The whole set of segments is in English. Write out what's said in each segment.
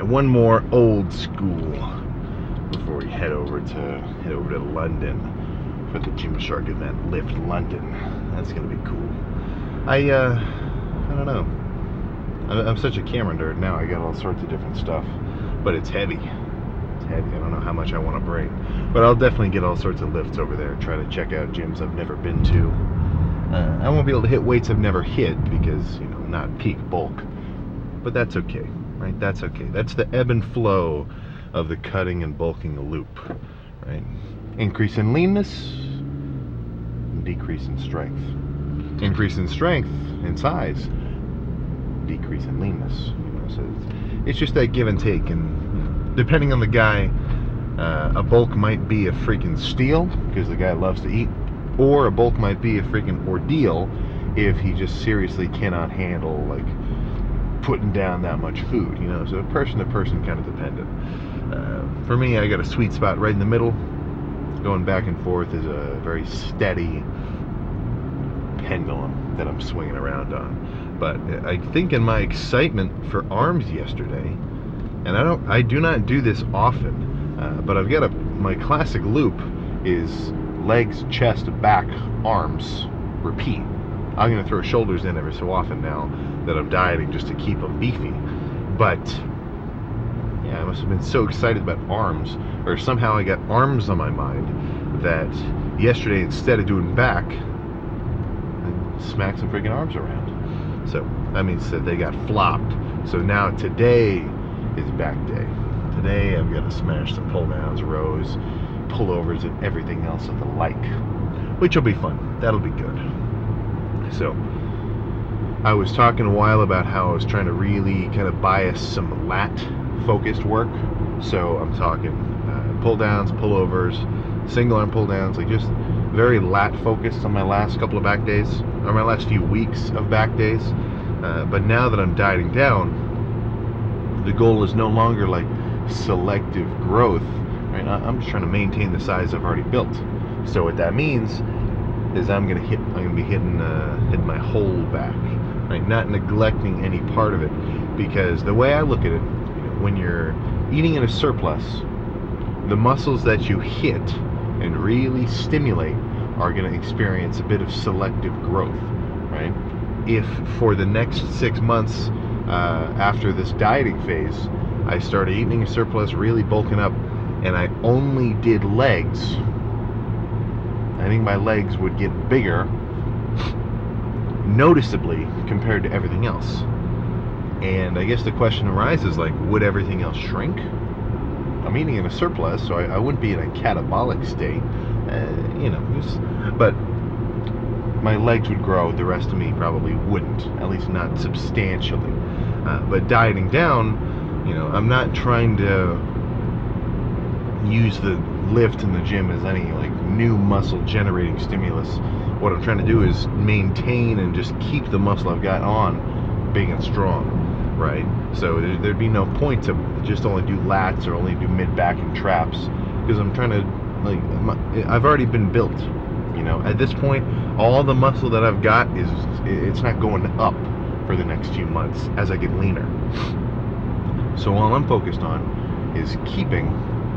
one more old school before we head over to London for the Gymshark event, Lift London. That's gonna be cool. I don't know. I'm such a camera nerd now. I got all sorts of different stuff, but it's heavy. It's heavy. I don't know how much I want to bring, but I'll definitely get all sorts of lifts over there. Try to check out gyms I've never been to. I won't be able to hit weights I've never hit because, you know, not peak bulk, but that's okay, right? That's okay. That's the ebb and flow of the cutting and bulking loop, right? Increase in leanness, decrease in strength. Increase in strength and size, decrease in leanness. You know, so it's just that give and take, and you know, depending on the guy, a bulk might be a freaking steal because the guy loves to eat, or a bulk might be a freaking ordeal if he just seriously cannot handle like putting down that much food. You know, so person to person kind of dependent. For me, I got a sweet spot right in the middle. Going back and forth is a very steady pendulum that I'm swinging around on. But I think in my excitement for arms yesterday, and I do not do this often, but I've got my classic loop is legs, chest, back, arms, repeat. I'm going to throw shoulders in every so often now that I'm dieting just to keep them beefy. But yeah, I must have been so excited about arms, or somehow I got arms on my mind, that yesterday instead of doing back, smack some freaking arms around. So that means that they got flopped. So now today is back day. Today I've got to smash some pull downs, rows, pullovers, and everything else of the like, which will be fun. That'll be good. So I was talking a while about how I was trying to really kind of bias some lat focused work. So I'm talking pull downs, pullovers, single arm pull downs, like just very lat focused on my last couple of back days, or my last few weeks of back days. But now that I'm dieting down, the goal is no longer like selective growth, right? I'm just trying to maintain the size I've already built. So what that means is I'm gonna be hitting my whole back, right? Not neglecting any part of it, because the way I look at it, you know, when you're eating in a surplus, the muscles that you hit and really stimulate are going to experience a bit of selective growth, right? If for the next 6 months after this dieting phase, I started eating a surplus, really bulking up, and I only did legs, I think my legs would get bigger noticeably compared to everything else. And I guess the question arises, like, would everything else shrink? I'm eating in a surplus, so I wouldn't be in a catabolic state, you know, but my legs would grow, the rest of me probably wouldn't, at least not substantially. But dieting down, you know, I'm not trying to use the lift in the gym as any like new muscle generating stimulus. What I'm trying to do is maintain and just keep the muscle I've got on big and strong, right? So there'd be no point to just only do lats or only do mid back and traps, because I'm trying to, like, I've already been built, you know. At this point, all the muscle that I've got it's not going up for the next few months as I get leaner. So all I'm focused on is keeping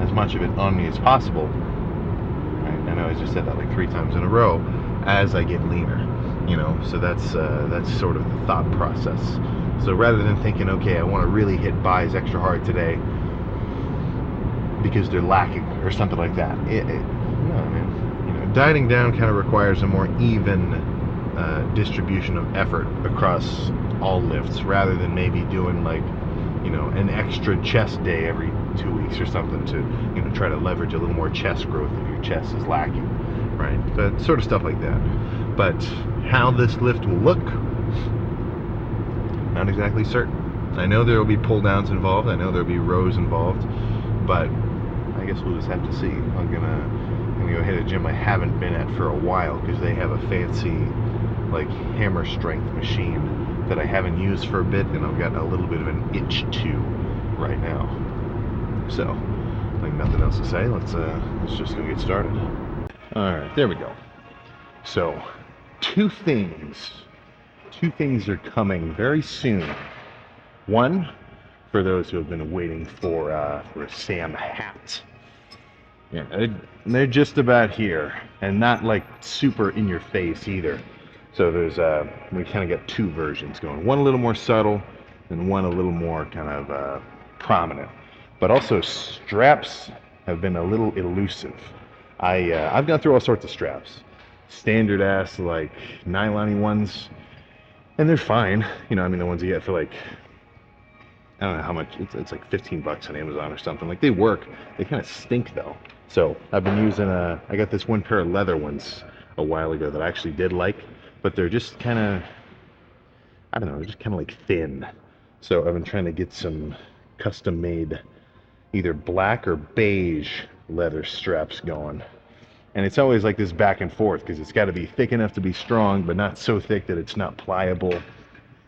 as much of it on me as possible, right? I know I just said that like 3 times in a row, as I get leaner, you know. So that's sort of the thought process. So rather than thinking, okay, I want to really hit buys extra hard today because they're lacking or something like that, no, man. You know, dieting down kind of requires a more even distribution of effort across all lifts, rather than maybe doing like, you know, an extra chest day every 2 weeks or something to, you know, try to leverage a little more chest growth if your chest is lacking, right? But sort of stuff like that. But how this lift will look, not exactly certain. I know there will be pull downs involved, I know there will be rows involved, but I guess we'll just have to see. I'm gonna go hit a gym I haven't been at for a while, because they have a fancy like hammer strength machine that I haven't used for a bit, and I've got a little bit of an itch to right now. So, like, nothing else to say. Let's just go get started. All right, there we go. So, two things are coming very soon. One, for those who have been waiting for a Sam hat. Yeah, they're just about here, and not like super in your face either. So there's we kind of got two versions going. One a little more subtle, and one a little more kind of prominent. But also straps have been a little elusive. I've gone through all sorts of straps, standard ass like nylon-y ones, and they're fine. You know, I mean the ones you get for like, I don't know how much, it's like 15 bucks on Amazon or something. Like they work, they kind of stink though. So I've been using I got this one pair of leather ones a while ago that I actually did like, but they're just kind of, I don't know, they're just kind of like thin. So I've been trying to get some custom made either black or beige leather straps going. And it's always like this back and forth because it's got to be thick enough to be strong, but not so thick that it's not pliable.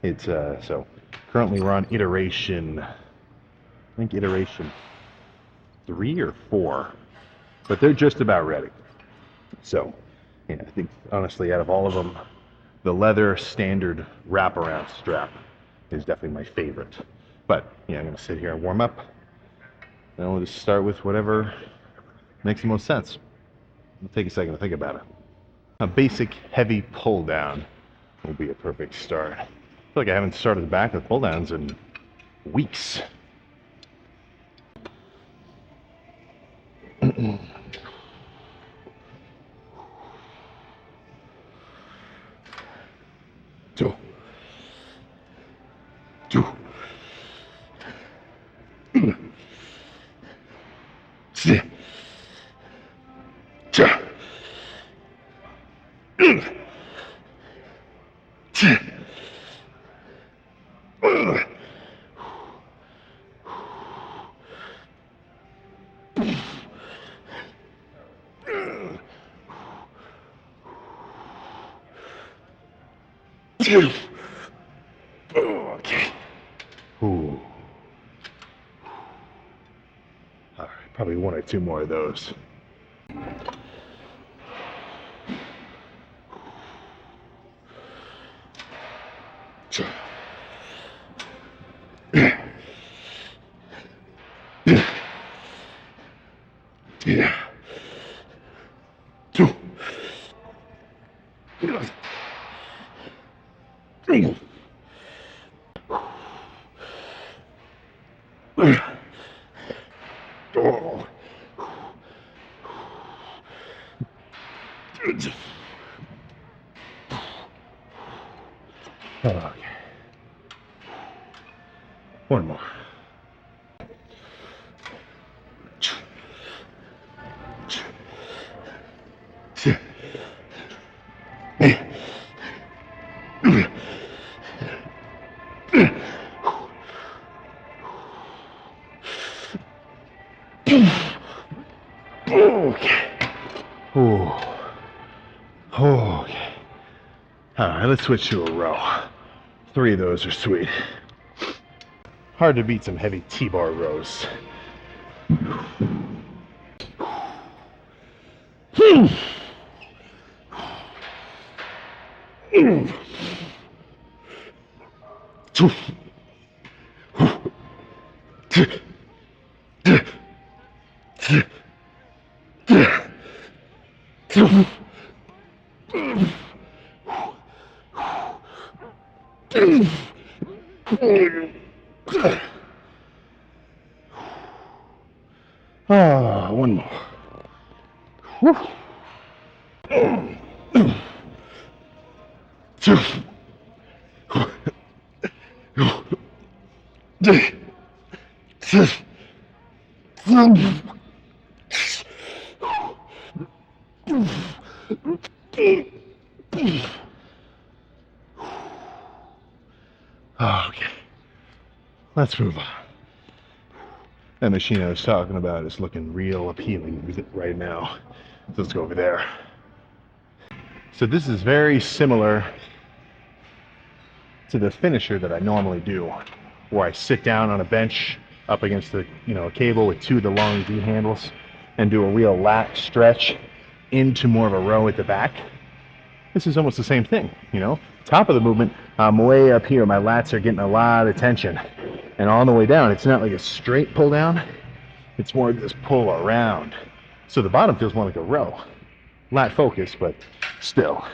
It's so currently we're on iteration, I think iteration 3 or 4, but they're just about ready. So yeah, I think honestly out of all of them, the leather standard wraparound strap is definitely my favorite. But yeah, I'm gonna sit here and warm up. Then we'll just start with whatever makes the most sense. It'll take a second to think about it. A basic heavy pull down will be a perfect start. I feel like I haven't started the back with pull downs in weeks. Two. Okay. Ooh. All right, probably 1 or 2 more of those. Yeah. 2. 3. Oh. Okay. 1 more. Okay. Ooh. Okay. All right, let's switch to a row. 3 of those are sweet. Hard to beat some heavy T-bar rows. Ah, 1 more. Woo. 2. 3. Okay, let's move on. That machine I was talking about is looking real appealing right now. So let's go over there. So this is very similar to the finisher that I normally do, where I sit down on a bench up against the, a cable with 2 of the long D handles and do a real lat stretch into more of a row at the back. This is almost the same thing, Top of the movement, I'm way up here. My lats are getting a lot of tension. And on the way down, it's not like a straight pull down. It's more of this pull around. So the bottom feels more like a row. Lat focus, but still.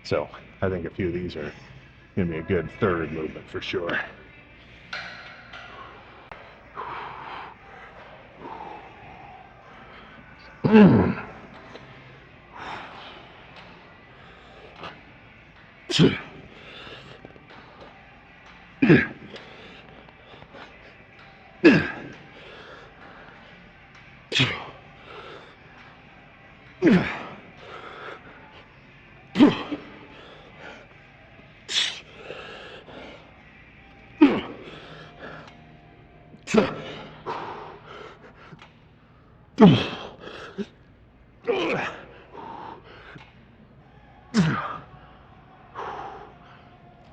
So I think a few of these are gonna be a good third movement for sure.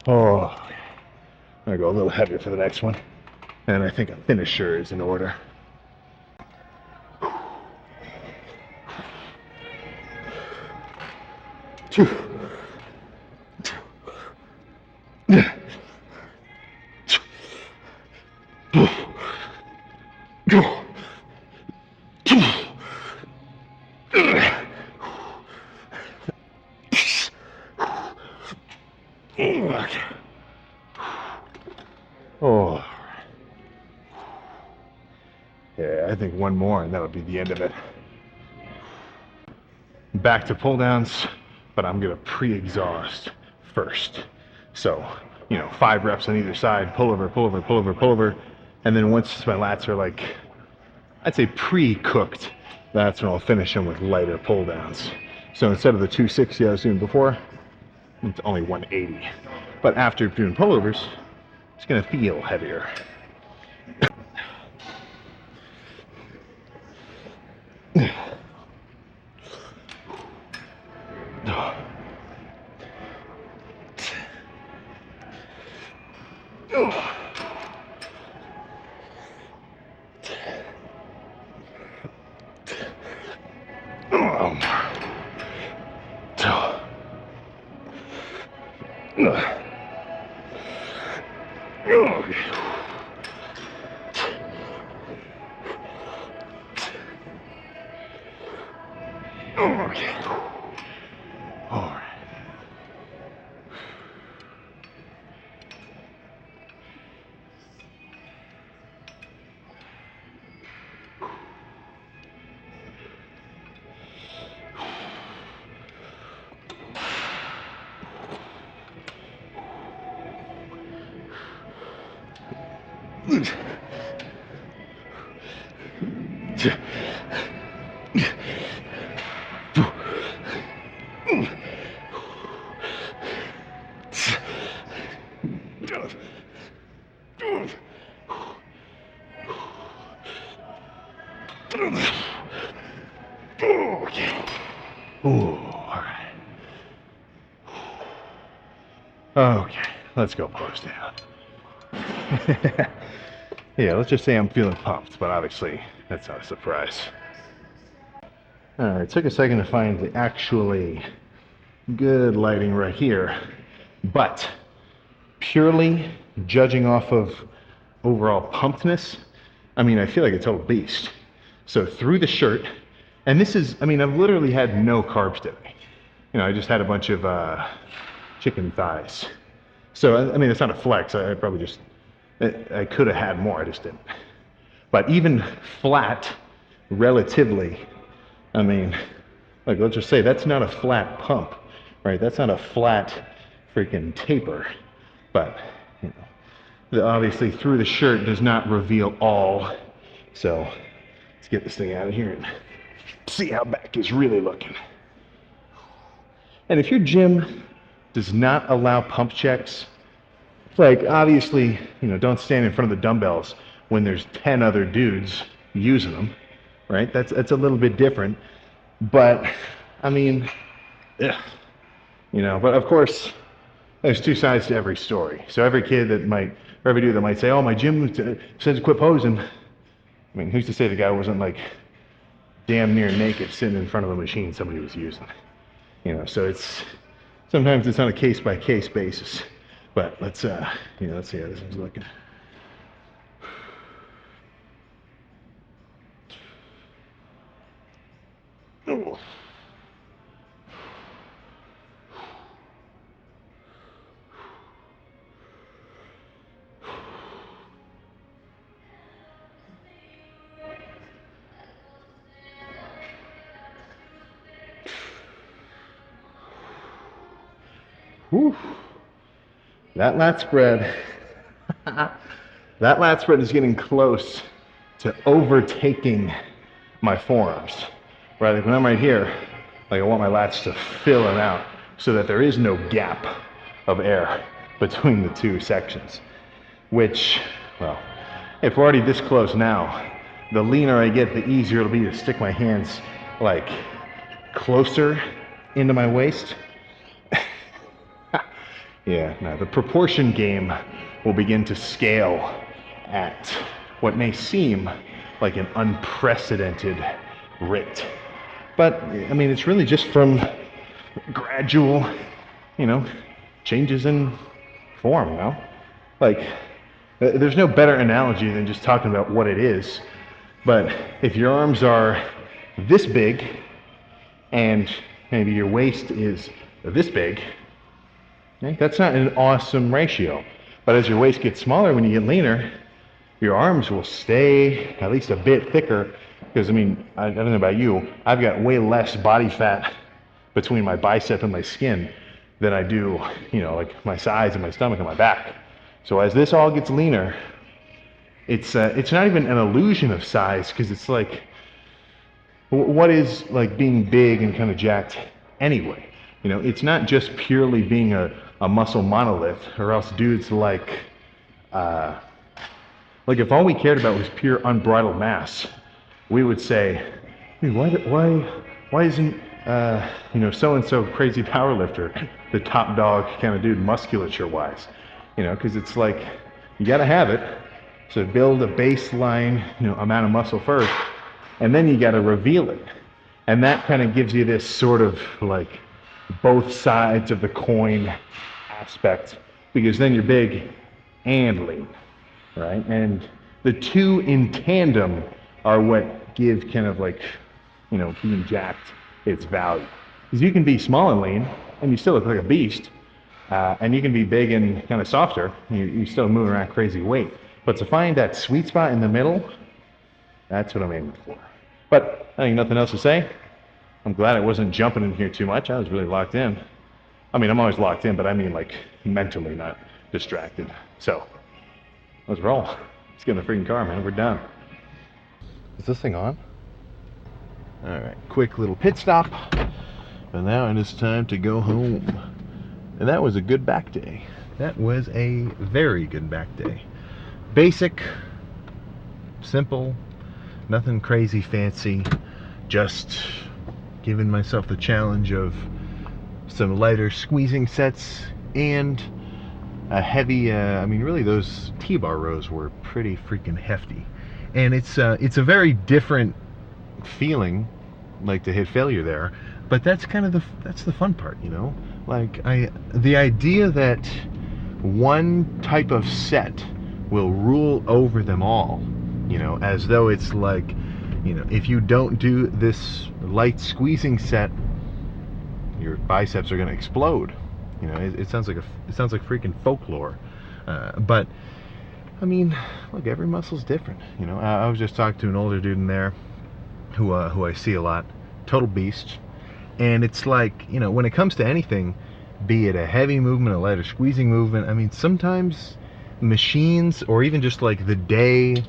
Oh, I'm gonna go a little heavier for the next one. And I think a finisher is in order. Oh, yeah, I think one more and that would be the end of it. Back to pull downs, but I'm gonna pre-exhaust first. So, 5 reps on either side, pull over, pull over, pull over, pull over. And then once my lats are like, I'd say pre-cooked, that's when I'll finish them with lighter pull downs. So instead of the 260 I was doing before, it's only 180. But after doing pullovers, it's gonna feel heavier. Okay, let's go post down. Yeah, let's just say I'm feeling pumped, but obviously that's not a surprise. Alright, took a second to find the actually good lighting right here, but purely judging off of overall pumpedness, I mean, I feel like a total beast. So through the shirt, and this is, I mean, I've literally had no carbs today. I just had a bunch of chicken thighs. So, I mean, it's not a flex. I probably just, I could have had more, I just didn't. But even flat, relatively, I mean, like, let's just say that's not a flat pump, right? That's not a flat freaking taper. But, obviously through the shirt does not reveal all. So, let's get this thing out of here and see how back is really looking. And if your gym does not allow pump checks, like obviously, don't stand in front of the dumbbells when there's 10 other dudes using them, right? That's a little bit different. But I mean, but of course, there's two sides to every story. So every kid that might, or every dude that might say, "Oh, my gym says to quit posing." I mean, who's to say the guy wasn't like damn near naked sitting in front of a machine somebody was using? So sometimes it's on a case by case basis. But let's see how this is looking. Whew. That lat spread, that lat spread is getting close to overtaking my forearms. Right, like when I'm right here, like I want my lats to fill it out so that there is no gap of air between the two sections. Which, well, if we're already this close now, the leaner I get, the easier it'll be to stick my hands like closer into my waist. Yeah, no, the proportion game will begin to scale at what may seem like an unprecedented rate. But, I mean, it's really just from gradual, changes in form, Like, there's no better analogy than just talking about what it is. But if your arms are this big and maybe your waist is this big, okay, that's not an awesome ratio. But as your waist gets smaller, when you get leaner, your arms will stay at least a bit thicker. Because, I mean, I don't know about you, I've got way less body fat between my bicep and my skin than I do, like my sides and my stomach and my back. So as this all gets leaner, it's not even an illusion of size, because it's like, what is like being big and kind of jacked anyway? It's not just purely being a muscle monolith, or else dudes like if all we cared about was pure unbridled mass, we would say, hey, why isn't so-and-so crazy powerlifter the top dog kind of dude musculature-wise? Because it's like, you got to have it. So build a baseline, amount of muscle first, and then you got to reveal it. And that kind of gives you this sort of like both sides of the coin aspect, because then you're big and lean, right? And the two in tandem are what give kind of like, being jacked its value. Because you can be small and lean, and you still look like a beast, and you can be big and kind of softer, you still moving around crazy weight. But to find that sweet spot in the middle, that's what I'm aiming for. But I think nothing else to say. I'm glad I wasn't jumping in here too much. I was really locked in. I mean, I'm always locked in, but I mean like mentally, not distracted. So, let's roll. Let's get in the freaking car, man. We're done. Is this thing on? All right, quick little pit stop. And now it is time to go home. And that was a good back day. That was a very good back day. Basic, simple, nothing crazy fancy, just giving myself the challenge of some lighter squeezing sets and a heavy, I mean really those T-bar rows were pretty freaking hefty. And it's a very different feeling, like to hit failure there, but that's kind of that's the fun part, Like the idea that one type of set will rule over them all, as though it's like, if you don't do this light squeezing set, your biceps are going to explode. It sounds like freaking folklore. But I mean, look, every muscle's different. I was just talking to an older dude in there who I see a lot, total beast. And it's like, when it comes to anything, be it a heavy movement, a lighter squeezing movement, I mean, sometimes machines or even just like the day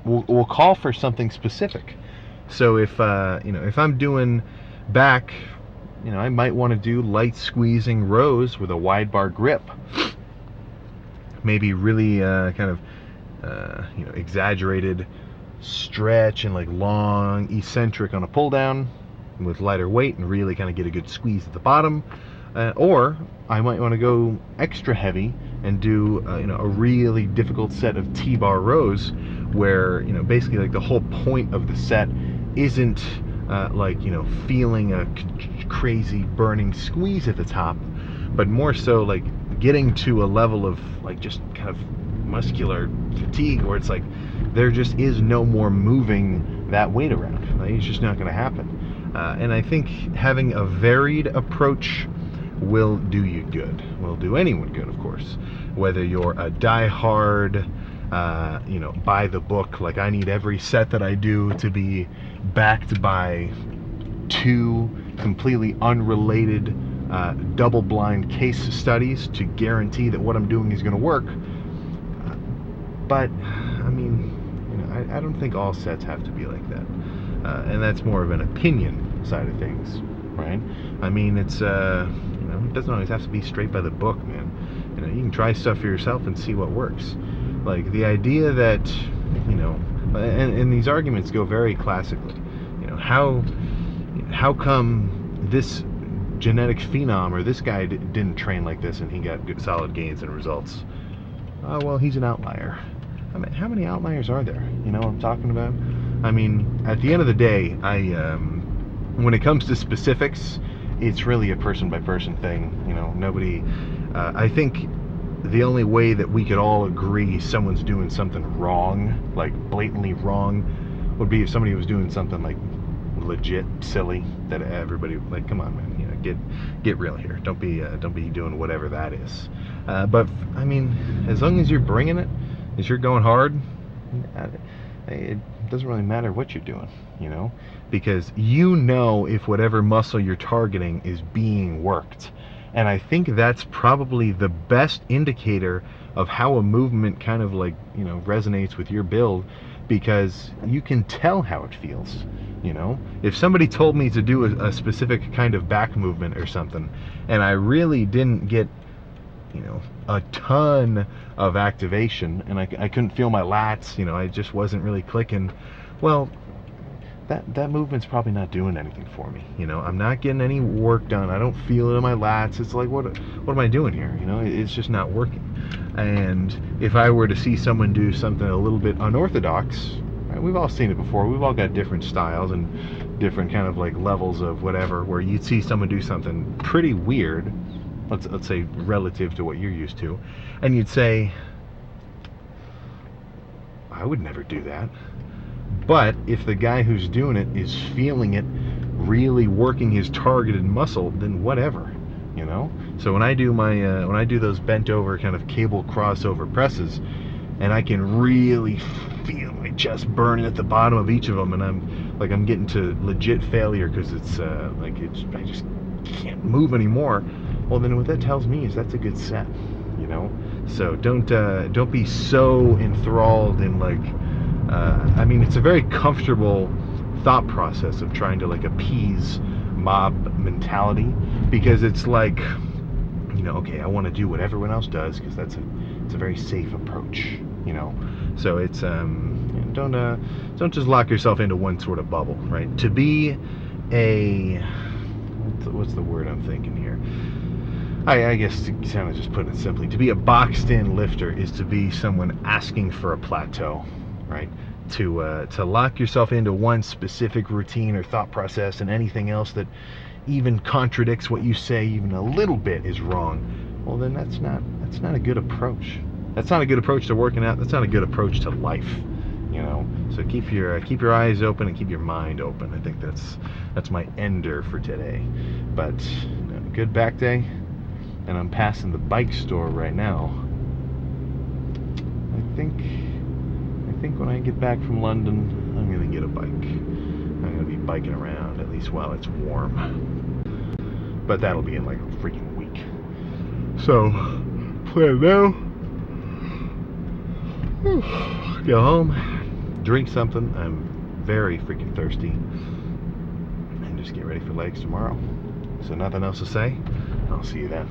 will call for something specific. So if if I'm doing back, I might want to do light squeezing rows with a wide bar grip, maybe really kind of exaggerated stretch and like long eccentric on a pull down with lighter weight and really kind of get a good squeeze at the bottom. Or I might want to go extra heavy and do a really difficult set of T-bar rows where basically like the whole point of the set isn't feeling a crazy burning squeeze at the top, but more so like getting to a level of like just kind of muscular fatigue where it's like there just is no more moving that weight around. Like, it's just not going to happen. And I think having a varied approach will do you good. Will do anyone good, of course. Whether you're a die-hard, by the book, like I need every set that I do to be backed by two completely unrelated double-blind case studies to guarantee that what I'm doing is going to work. But I mean, I don't think all sets have to be like that, and that's more of an opinion side of things, right? I mean, it's it doesn't always have to be straight by the book, man. You can try stuff for yourself and see what works. Like the idea that, and these arguments go very classically. How come this genetic phenom or this guy didn't train like this and he got good solid gains and results? Oh, well, he's an outlier. I mean, how many outliers are there? You know what I'm talking about? I mean, at the end of the day, when it comes to specifics, it's really a person-by-person thing. Nobody. I think the only way that we could all agree someone's doing something wrong, like blatantly wrong, would be if somebody was doing something like legit silly that everybody like. Come on, man. Get real here. Don't be doing whatever that is. But I mean, as long as you're bringing it, as you're going hard, it doesn't really matter what you're doing, because if whatever muscle you're targeting is being worked. And I think that's probably the best indicator of how a movement kind of like, resonates with your build, because you can tell how it feels. If somebody told me to do a specific kind of back movement or something, and I really didn't get a ton of activation, and I couldn't feel my lats, I just wasn't really clicking, well, that movement's probably not doing anything for me. I'm not getting any work done. I don't feel it in my lats. It's like, what am I doing here? It's just not working. And if I were to see someone do something a little bit unorthodox, right, we've all seen it before. We've all got different styles and different kind of like levels of whatever, where you'd see someone do something pretty weird, let's say relative to what you're used to, and you'd say, I would never do that. But if the guy who's doing it is feeling it, really working his targeted muscle, then whatever, So when I do those bent over kind of cable crossover presses, and I can really feel my chest burning at the bottom of each of them, and I'm getting to legit failure because I just can't move anymore. Well, then what that tells me is that's a good set, So don't be so enthralled in it's a very comfortable thought process of trying to appease mob mentality, because it's like, okay, I want to do what everyone else does because it's a very safe approach, So it's don't just lock yourself into one sort of bubble, right? To be what's the word I'm thinking here? I guess to kind of just put it simply, to be a boxed-in lifter is to be someone asking for a plateau, right? To lock yourself into one specific routine or thought process, and anything else that even contradicts what you say even a little bit is wrong. Well, then that's not a good approach. That's not a good approach to working out. That's not a good approach to life. So keep your eyes open and keep your mind open. I think that's my ender for today. But good back day. And I'm passing the bike store right now. I think when I get back from London, I'm gonna get a bike. I'm gonna be biking around, at least while it's warm. But that'll be in like a freaking week. So, plan now. Go home, drink something. I'm very freaking thirsty. And just get ready for legs tomorrow. So nothing else to say. I'll see you then.